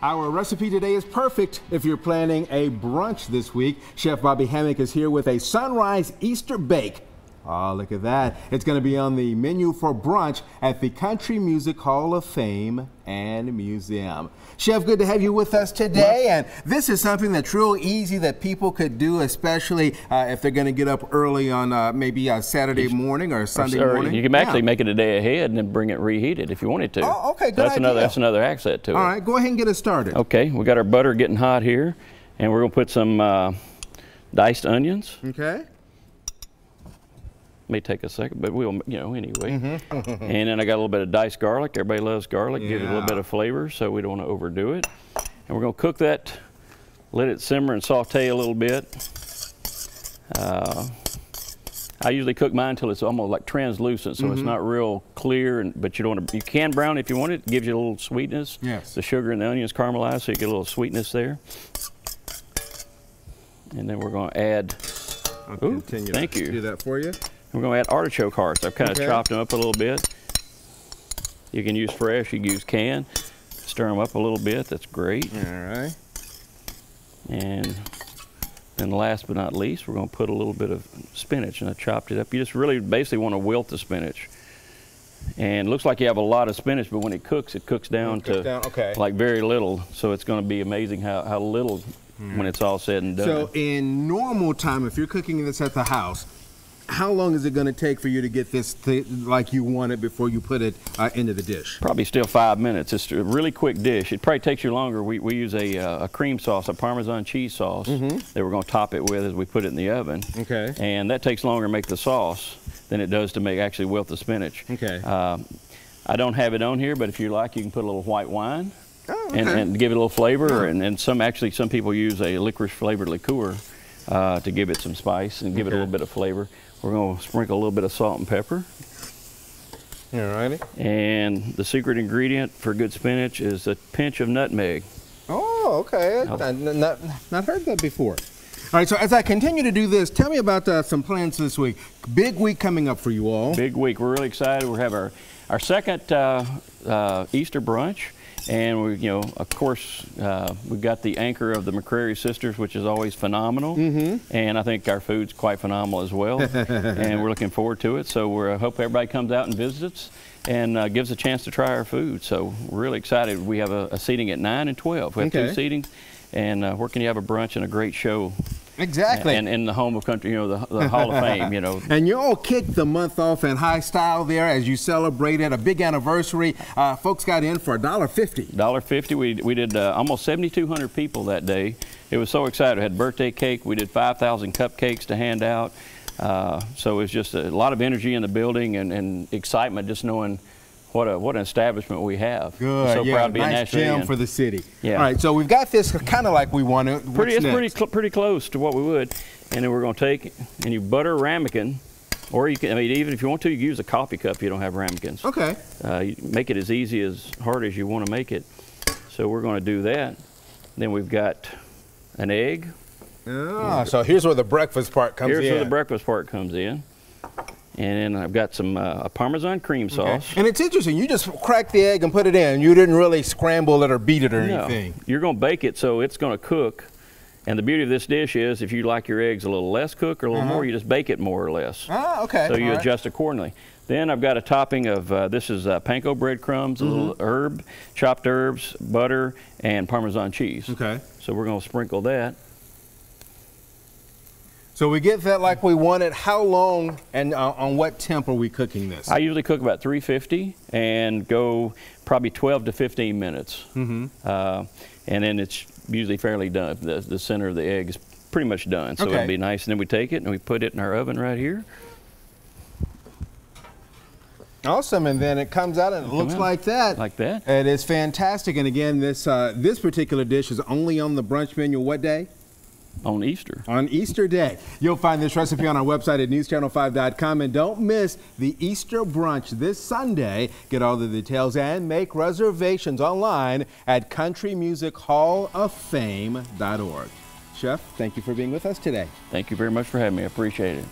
Our recipe today is perfect if you're planning a brunch this week. Chef Bobby Hammock is here with a sunrise Easter bake. Oh, look at that. It's going to be on the menu for brunch at the Country Music Hall of Fame and Museum. Chef, good to have you with us today. And this is something that's real easy that people could do, especially if they're going to get up early on maybe a Saturday morning or a Sunday morning. You can actually make it a day ahead and then bring it reheated if you wanted to. Oh, okay, good idea. That's another accent to it. All right, go ahead and get us started. Okay, we got our butter getting hot here, and we're going to put some diced onions. Okay. May take a second, but we'll, anyway. And then I got a little bit of diced garlic. Everybody loves garlic. Give it a little bit of flavor, so we don't want to overdo it. And we're going to cook that, let it simmer and saute a little bit. I usually cook mine until it's almost like translucent, so it's not real clear. But you don't want to. You can brown it if you want it. It gives you a little sweetness. Yes. The sugar and the onions caramelize, so you get a little sweetness there. And then we're going to add. I'll continue thank you. Do that for you. We're going to add artichoke hearts. I've kind of chopped them up a little bit. You can use fresh, you can use canned. Stir them up a little bit, that's great. All right. And then last but not least, we're going to put a little bit of spinach, and I chopped it up. You just really basically want to wilt the spinach. And it looks like you have a lot of spinach, but when it cooks down to like very little. So it's going to be amazing how little when it's all said and done. So in normal time, if you're cooking this at the house, how long is it going to take for you to get this like you want it before you put it into the dish? Probably still 5 minutes. It's a really quick dish. It probably takes you longer. We use a cream sauce, a Parmesan cheese sauce that we're going to top it with as we put it in the oven. Okay. And that takes longer to make the sauce than it does to actually wilt the spinach. Okay. I don't have it on here, but if you like, you can put a little white wine and give it a little flavor. And some people use a licorice flavored liqueur to give it some spice and give it a little bit of flavor. We're going to sprinkle a little bit of salt and pepper. Alrighty. And the secret ingredient for good spinach is a pinch of nutmeg. Oh, okay. I've not heard that before. All right, so as I continue to do this, tell me about some plans this week. Big week coming up for you all. Big week. We're really excited. We have our second Easter brunch. And we, of course, we've got the anchor of the McCrary sisters, which is always phenomenal. And I think our food's quite phenomenal as well. And we're looking forward to it. So we hope everybody comes out and visits and gives a chance to try our food. So we're really excited. We have a seating at 9 and 12. We have 2 seatings. And where can you have a brunch and a great show? Exactly. And in the home of country, the Hall of Fame, And you all kicked the month off in high style there as you celebrated a big anniversary. Folks got in for $1.50. $1.50. We did almost 7,200 people that day. It was so exciting. We had birthday cake. We did 5,000 cupcakes to hand out. So it was just a lot of energy in the building and excitement just knowing what an establishment we have. Good. I'm so proud to be nice a national gem for the city. Yeah. All right, so we've got this kind of like we want it. It's pretty close to what we would. And then we're going to take and you butter ramekin, or you can, even if you want to, you can use a coffee cup if you don't have ramekins. Okay. You make it as easy as hard as you want to make it. So we're going to do that. Then we've got an egg. So here's where the breakfast part comes in. Here's where the breakfast part comes in. And then I've got some a Parmesan cream sauce. And it's interesting, you just cracked the egg and put it in. You didn't really scramble it or beat it or anything. You're going to bake it so it's going to cook. And the beauty of this dish is if you like your eggs a little less cooked or a little more, you just bake it more or less. So you adjust accordingly. Then I've got a topping of, this is panko breadcrumbs, a little chopped herbs, butter, and Parmesan cheese. Okay. So we're going to sprinkle that. So we get that like we want it. How long and on what temp are we cooking this? I usually cook about 350 and go probably 12 to 15 minutes. And then it's usually fairly done. The center of the egg is pretty much done. So it'll be nice. And then we take it and we put it in our oven right here. Awesome, and then it comes out and it looks like that. Like that. It is fantastic. And again, this particular dish is only on the brunch menu what day? On Easter. On Easter Day. You'll find this recipe on our website at newschannel5.com. And don't miss the Easter brunch this Sunday. Get all the details and make reservations online at countrymusichallofFame.org. Chef, thank you for being with us today. Thank you very much for having me. I appreciate it.